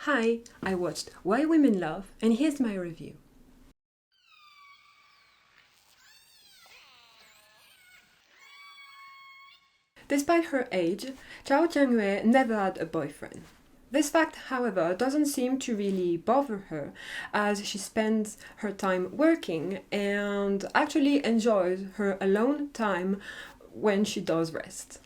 Hi, I watched Why Women Love, and here's my review. Despite her age, Zhao Jiangyue never had a boyfriend. This fact, however, doesn't seem to really bother her, as she spends her time working and actually enjoys her alone time when she does rest.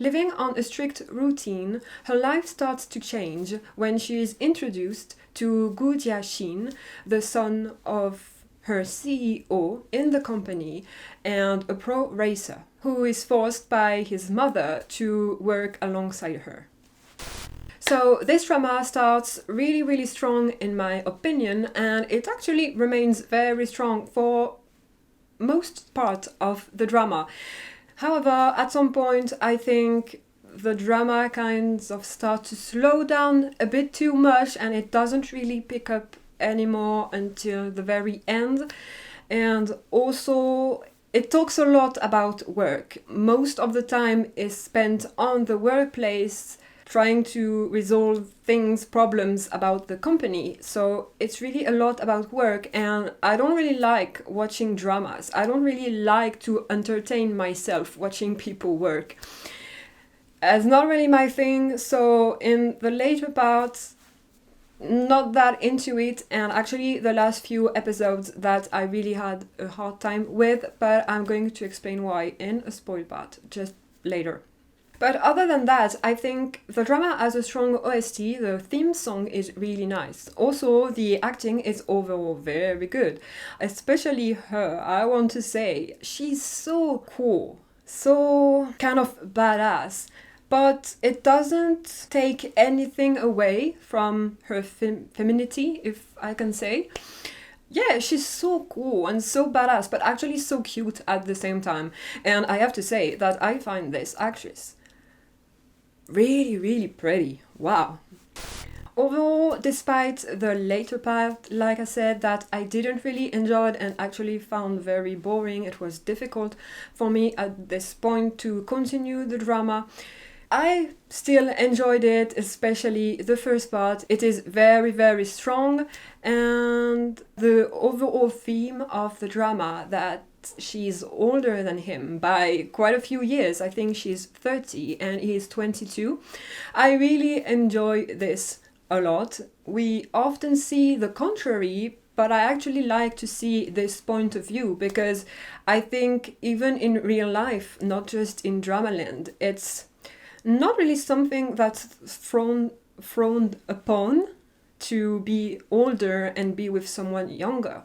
Living on a strict routine, her life starts to change when she is introduced to Gu Jiaxin, the son of her CEO in the company and a pro racer, who is forced by his mother to work alongside her. So this drama starts really strong in my opinion, and it actually remains very strong for most part of the drama. However, at some point I think the drama kind of starts to slow down a bit too much, and it doesn't really pick up anymore until the very end. And also it talks a lot about work. Most of the time is spent on the workplace trying to resolve problems about the company. So it's really a lot about work, and I don't really like watching dramas. I don't really like to entertain myself watching people work. It's not really my thing, so in the later parts, not that into it, and actually the last few episodes that I really had a hard time with, but I'm going to explain why in a spoil part just later. But other than that, I think the drama has a strong OST, the theme song is really nice. Also, the acting is overall very good. Especially her, I want to say, she's so cool, so kind of badass. But it doesn't take anything away from her femininity, if I can say. Yeah, she's so cool and so badass, but actually so cute at the same time. And I have to say that I find this actress really pretty. Wow. Overall, despite the later part, like I said, that I didn't really enjoy it and actually found very boring, it was difficult for me at this point to continue the drama. I still enjoyed it, especially the first part. It is very strong, and the overall theme of the drama that she's older than him by quite a few years. I think she's 30 and he's 22. I really enjoy this a lot. We often see the contrary, but I actually like to see this point of view because I think even in real life, not just in Dramaland, it's not really something that's frowned upon to be older and be with someone younger.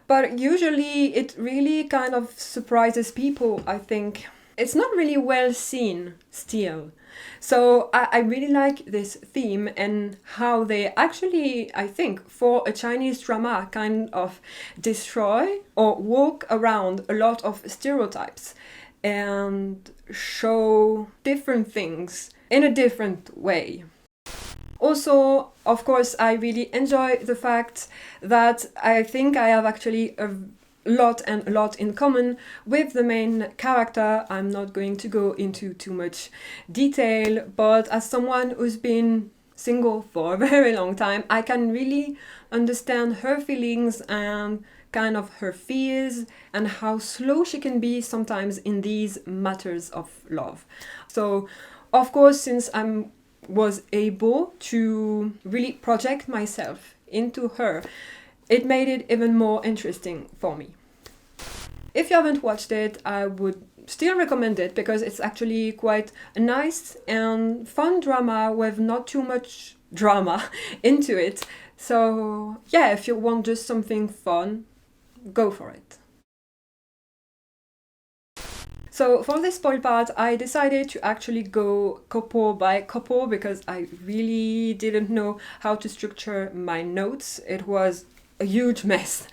But usually it really kind of surprises people, I think. It's not really well seen still. So I really like this theme and how they actually, I think, for a Chinese drama, kind of destroy or walk around a lot of stereotypes and show different things in a different way. Also, of course, I really enjoy the fact that I think I have actually a lot in common with the main character. I'm not going to go into too much detail, but as someone who's been single for a very long time, I can really understand her feelings and kind of her fears and how slow she can be sometimes in these matters of love. So, of course, since I was able to really project myself into her, it made it even more interesting for me. If you haven't watched it, I would still recommend it because it's actually quite a nice and fun drama with not too much drama into it. So yeah, if you want just something fun, go for it. So for this spoil part, I decided to actually go couple by couple because I really didn't know how to structure my notes. It was a huge mess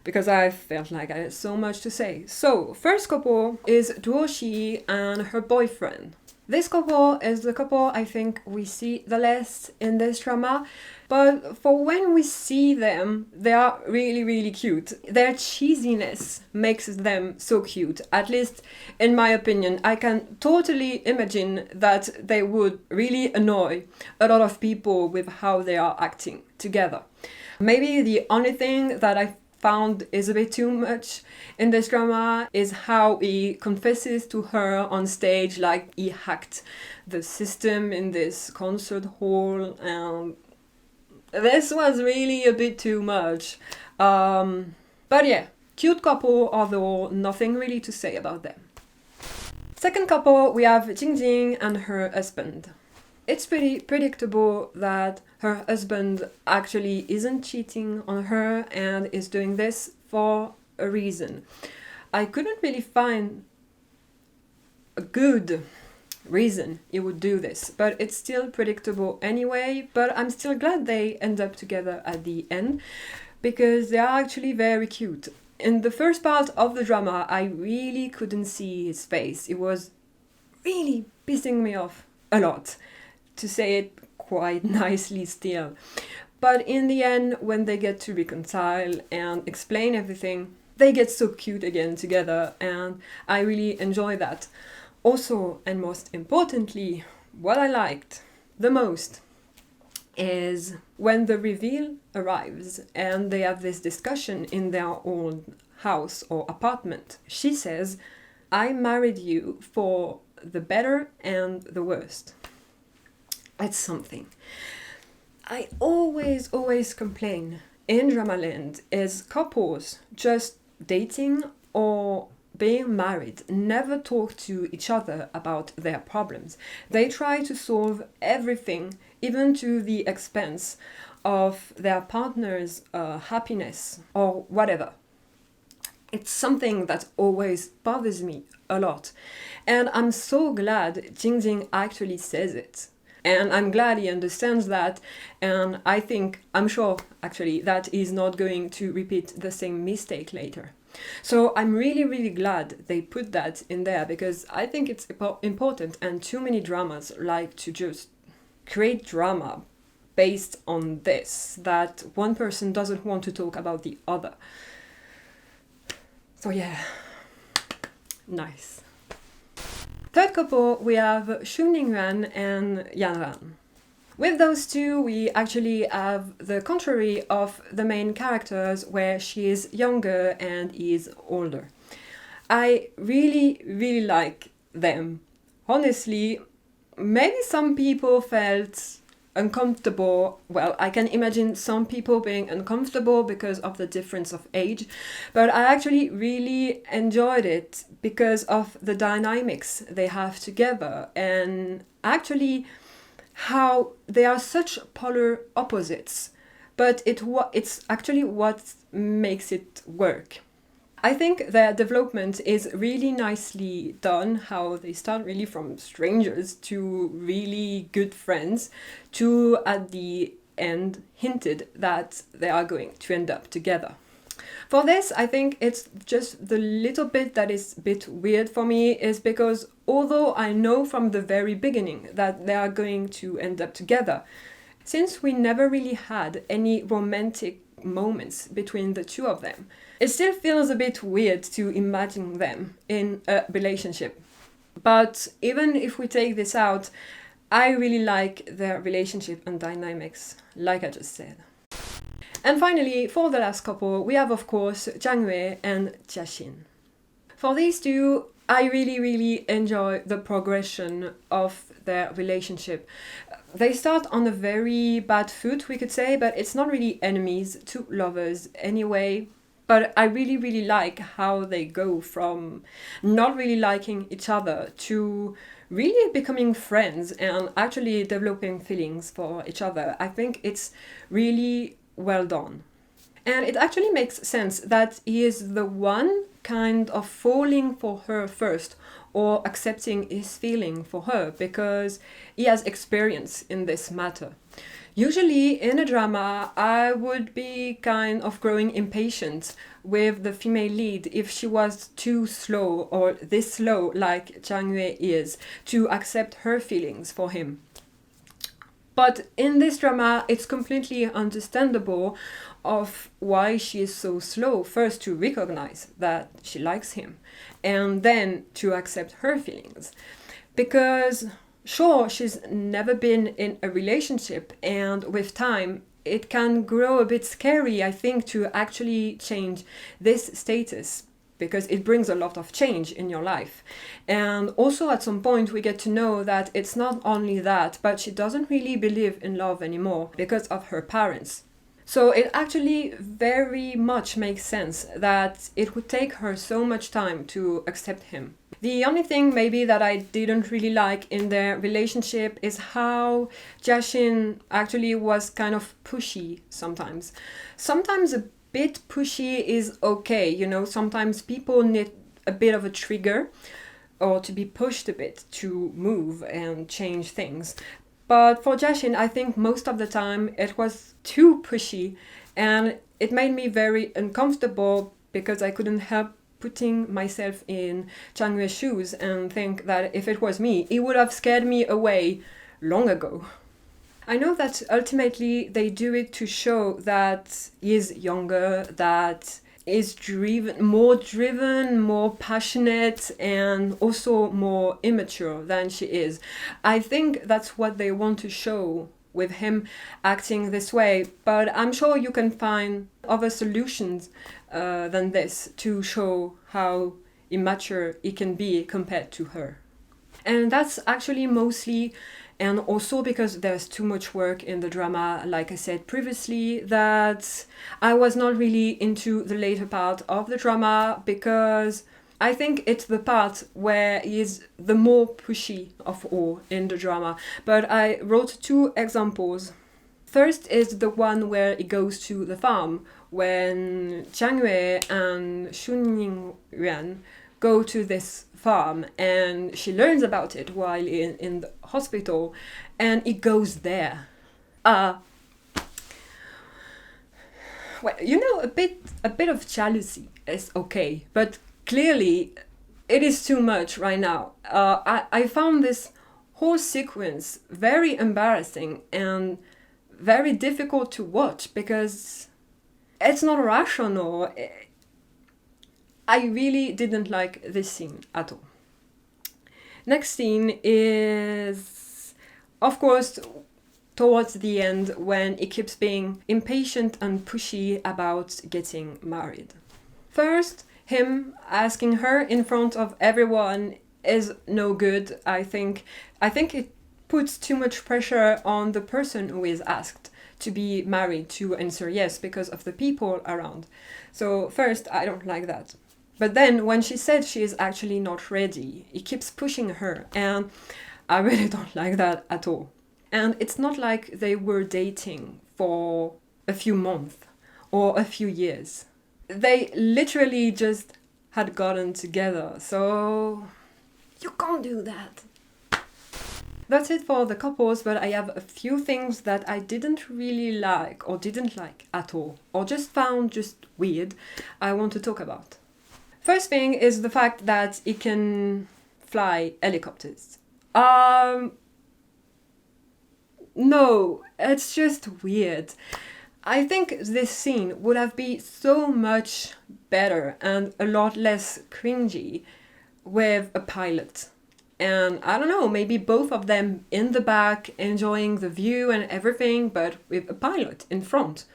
because I felt like I had so much to say. So first couple is Duoshi and her boyfriend. This couple is the couple I think we see the less in this drama, but for when we see them, they are really, really cute. Their cheesiness makes them so cute, at least in my opinion. I can totally imagine that they would really annoy a lot of people with how they are acting together. Maybe the only thing that I found is a bit too much in this drama is how he confesses to her on stage, like he hacked the system in this concert hall, and this was really a bit too much. But yeah, cute couple, although nothing really to say about them. Second couple, we have Jingjing and her husband. It's pretty predictable that her husband actually isn't cheating on her and is doing this for a reason. I couldn't really find a good reason he would do this, but it's still predictable anyway. But I'm still glad they end up together at the end because they are actually very cute. In the first part of the drama, I really couldn't see his face. It was really pissing me off a lot, to say it quite nicely still. But in the end, when they get to reconcile and explain everything, they get so cute again together, and I really enjoy that. Also, and most importantly, what I liked the most is when the reveal arrives and they have this discussion in their own house or apartment. She says, "I married you for the better and the worst." It's something. I always complain in Dramaland is couples just dating or being married never talk to each other about their problems. They try to solve everything, even to the expense of their partner's happiness or whatever. It's something that always bothers me a lot. And I'm so glad Jingjing actually says it. And I'm glad he understands that, and I'm sure actually that he's not going to repeat the same mistake later. So I'm really glad they put that in there, because I think it's important, and too many dramas like to just create drama based on this, that one person doesn't want to talk about the other. So yeah, nice. Third couple, we have Xuningran and Yanran. With those two, we actually have the contrary of the main characters, where she is younger and he is older. I really like them. Honestly, maybe some people felt uncomfortable. Well, I can imagine some people being uncomfortable because of the difference of age, but I actually really enjoyed it because of the dynamics they have together, and actually how they are such polar opposites, but it's actually what makes it work. I think their development is really nicely done, how they start really from strangers to really good friends, to at the end hinted that they are going to end up together. For this, I think it's just the little bit that is a bit weird for me, is because although I know from the very beginning that they are going to end up together, since we never really had any romantic moments between the two of them, it still feels a bit weird to imagine them in a relationship. But even if we take this out, I really like their relationship and dynamics, like I just said. And finally, for the last couple, we have of course Zhang Yue and Jiaxin. For these two, I really enjoy the progression of their relationship. They start on a very bad foot, we could say, but it's not really enemies, two lovers anyway. But I really like how they go from not really liking each other to really becoming friends and actually developing feelings for each other. I think it's really well done. And it actually makes sense that he is the one kind of falling for her first, or accepting his feeling for her, because he has experience in this matter. Usually in a drama, I would be kind of growing impatient with the female lead if she was too slow or this slow like Chang Yue is to accept her feelings for him. But in this drama, it's completely understandable of why she is so slow. First, to recognize that she likes him, and then to accept her feelings. Because, sure, she's never been in a relationship, and with time, it can grow a bit scary, I think, to actually change this status, because it brings a lot of change in your life. And also at some point we get to know that it's not only that, but she doesn't really believe in love anymore because of her parents. So it actually very much makes sense that it would take her so much time to accept him. The only thing maybe that I didn't really like in their relationship is how Jashin actually was kind of pushy sometimes. Sometimes a bit pushy is okay, you know, sometimes people need a bit of a trigger or to be pushed a bit to move and change things. But for Jashin, I think most of the time it was too pushy, and it made me very uncomfortable because I couldn't help putting myself in Chang Yue's shoes and think that if it was me, it would have scared me away long ago. I know that ultimately they do it to show that he is younger, that is driven, more passionate, and also more immature than she is. I think that's what they want to show with him acting this way, but I'm sure you can find other solutions than this to show how immature he can be compared to her. And that's actually mostly, and also because there's too much work in the drama, like I said previously, that I was not really into the later part of the drama, because I think it's the part where he's the more pushy of all in the drama. But I wrote two examples. First is the one where he goes to the farm, when Chang Yue and Shun Yuan go to this farm, and she learns about it while in the hospital, and he goes there. Well, you know, a bit of jealousy is okay, but clearly it is too much right now. I found this whole sequence very embarrassing and very difficult to watch because it's not rational. I really didn't like this scene at all. Next scene is, of course, towards the end, when he keeps being impatient and pushy about getting married. First, him asking her in front of everyone is no good, I think. I think it puts too much pressure on the person who is asked to be married to answer yes because of the people around. So first, I don't like that. But then when she said she is actually not ready, he keeps pushing her, and I really don't like that at all. And it's not like they were dating for a few months or a few years. They literally just had gotten together, so you can't do that. That's it for the couples, but I have a few things that I didn't really like or didn't like at all, or just found just weird, I want to talk about. First thing is the fact that he can fly helicopters. No, it's just weird. I think this scene would have been so much better and a lot less cringy with a pilot. And I don't know, maybe both of them in the back enjoying the view and everything, but with a pilot in front.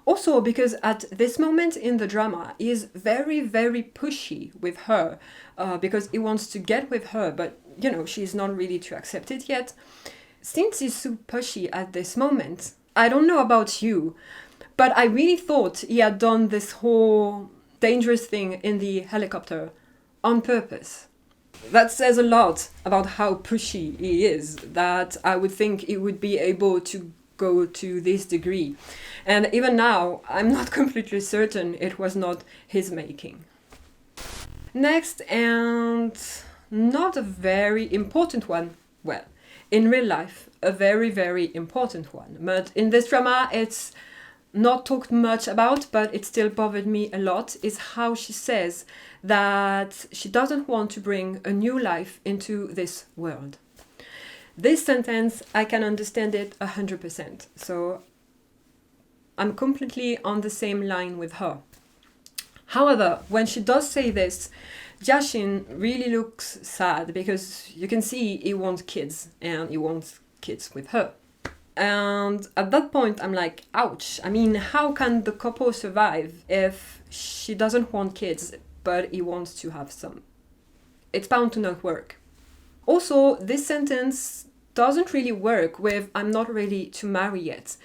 Also, because at this moment in the drama, he is very, very pushy with her because he wants to get with her, but, you know, she's not ready to accept it yet. Since he's so pushy at this moment, I don't know about you, but I really thought he had done this whole dangerous thing in the helicopter on purpose. That says a lot about how pushy he is, that I would think he would be able to go to this degree. And even now, I'm not completely certain it was not his making. Next, and not a very important one, well, in real life, a very, very important one. But in this drama, it's not talked much about, but it still bothered me a lot, is how she says that she doesn't want to bring a new life into this world. This sentence, I can understand it 100%. So I'm completely on the same line with her. However, when she does say this, Jashin really looks sad because you can see he wants kids and he wants kids with her. And at that point, I'm like, ouch. I mean, how can the couple survive if she doesn't want kids, but he wants to have some? It's bound to not work. Also, this sentence doesn't really work with I'm not ready to marry yet.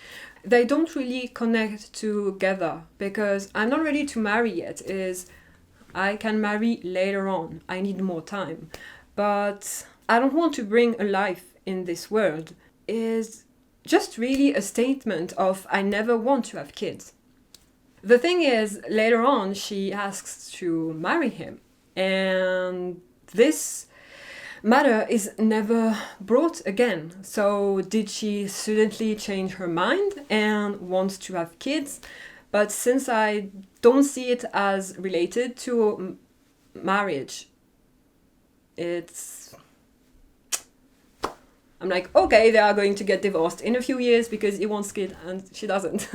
They don't really connect together because I'm not ready to marry yet is I can marry later on. I need more time. But I don't want to bring a life in this world is just really a statement of I never want to have kids. The thing is, later on, she asks to marry him. And this matter is never brought again. So did she suddenly change her mind and wants to have kids? But since I don't see it as related to marriage, I'm like, okay, they are going to get divorced in a few years because he wants kids and she doesn't.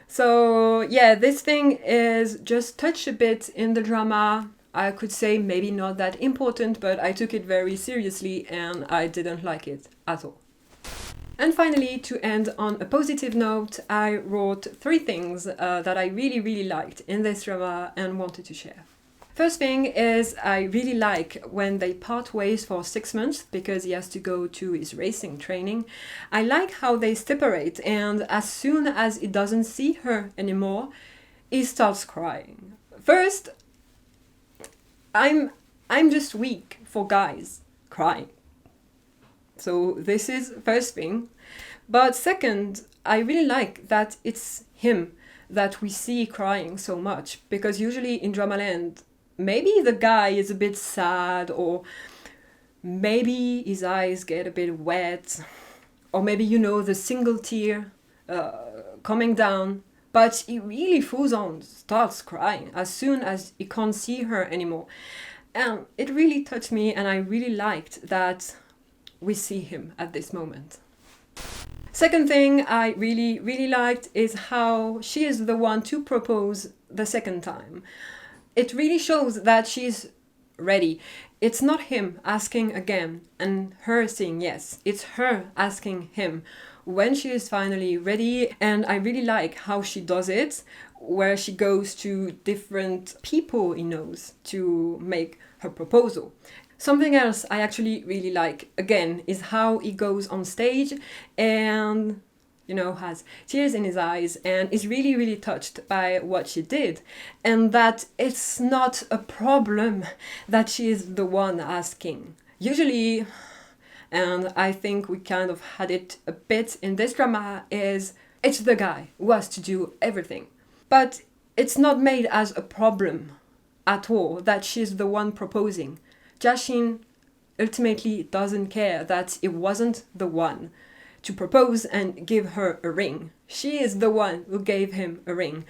So yeah, this thing is just touched a bit in the drama. I could say maybe not that important, but I took it very seriously and I didn't like it at all. And finally, to end on a positive note, I wrote 3 things that I really, really liked in this drama and wanted to share. First thing is I really like when they part ways for 6 months because he has to go to his racing training. I like how they separate and as soon as he doesn't see her anymore, he starts crying. First, I'm just weak for guys crying. So this is first thing. But second, I really like that it's him that we see crying so much because usually in Dramaland, maybe the guy is a bit sad or maybe his eyes get a bit wet or maybe, the single tear coming down. But he really full on starts crying as soon as he can't see her anymore. And it really touched me and I really liked that we see him at this moment. Second thing I really, really liked is how she is the one to propose the second time. It really shows that she's ready. It's not him asking again and her saying yes. It's her asking him when she is finally ready. And I really like how she does it, where she goes to different people he knows to make her proposal. Something else I actually really like, again, is how he goes on stage and, has tears in his eyes and is really, really touched by what she did. And that it's not a problem that she is the one asking. Usually, and I think we kind of had it a bit in this drama, is it's the guy who has to do everything. But it's not made as a problem at all that she's the one proposing. Jashin ultimately doesn't care that it wasn't the one to propose and give her a ring. She is the one who gave him a ring.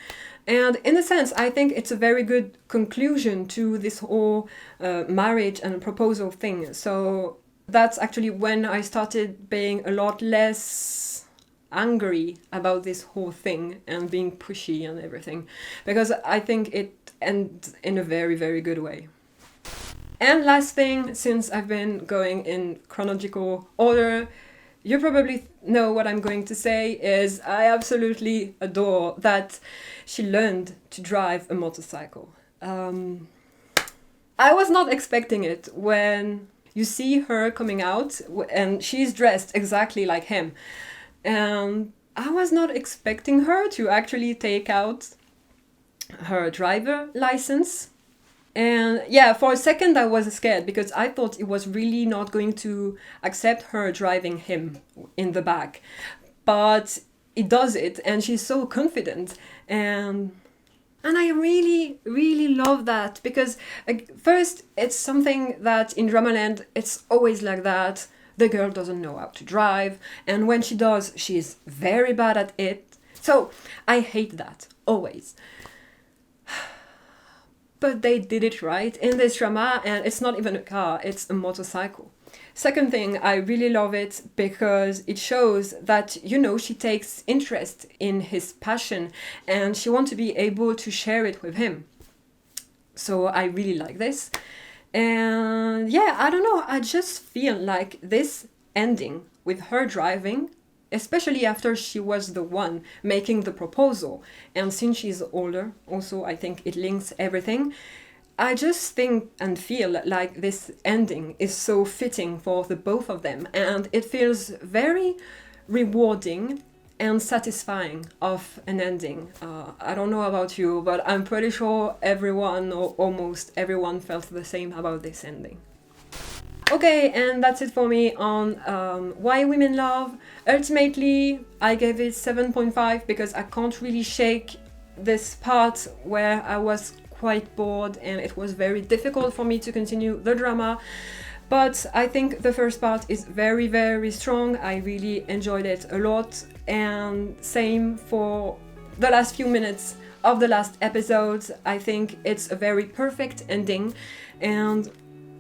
And in a sense, I think it's a very good conclusion to this whole marriage and proposal thing. So that's actually when I started being a lot less angry about this whole thing and being pushy and everything. Because I think it ends in a very, very good way. And last thing, since I've been going in chronological order, you probably know what I'm going to say is I absolutely adore that she learned to drive a motorcycle. I was not expecting it when you see her coming out and she's dressed exactly like him. And I was not expecting her to actually take out her driver license. And yeah, for a second I was scared because I thought it was really not going to accept her driving him in the back. But it does it and she's so confident. And I really, really love that because first, it's something that in Dramaland, it's always like that. the girl doesn't know how to drive, and when she does, she's very bad at it. So I hate that, always. But they did it right in this drama, and it's not even a car, it's a motorcycle. Second thing, I really love it because it shows that, you know, she takes interest in his passion and she wants to be able to share it with him. So I really like this. And yeah, I don't know, I just feel like this ending with her driving, especially after she was the one making the proposal, and since she's older, also I think it links everything. I just think and feel like this ending is so fitting for the both of them, and it feels very rewarding and satisfying of an ending. I don't know about you, but I'm pretty sure everyone or almost everyone felt the same about this ending. Okay, and that's it for me on Why Women Love. Ultimately, I gave it 7.5 because I can't really shake this part where I was quite bored and it was very difficult for me to continue the drama. But I think the first part is very, very strong. I really enjoyed it a lot. And same for the last few minutes of the last episode. I think it's a very perfect ending, and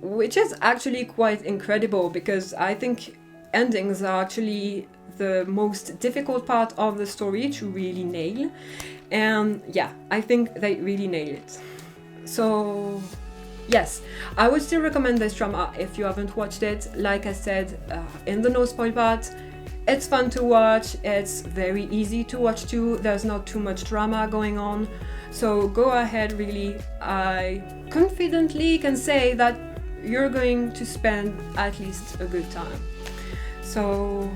which is actually quite incredible because I think endings are actually the most difficult part of the story to really nail. And yeah, I think they really nailed it. So yes, I would still recommend this drama if you haven't watched it. Like I said in the no spoil part, it's fun to watch, it's very easy to watch too, there's not too much drama going on. So go ahead, really. I confidently can say that you're going to spend at least a good time. So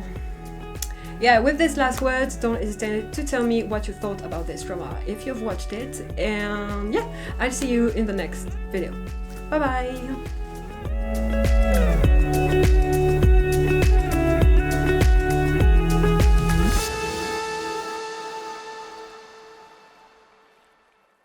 yeah, with these last words, don't hesitate to tell me what you thought about this drama if you've watched it. And yeah, I'll see you in the next video. Bye bye!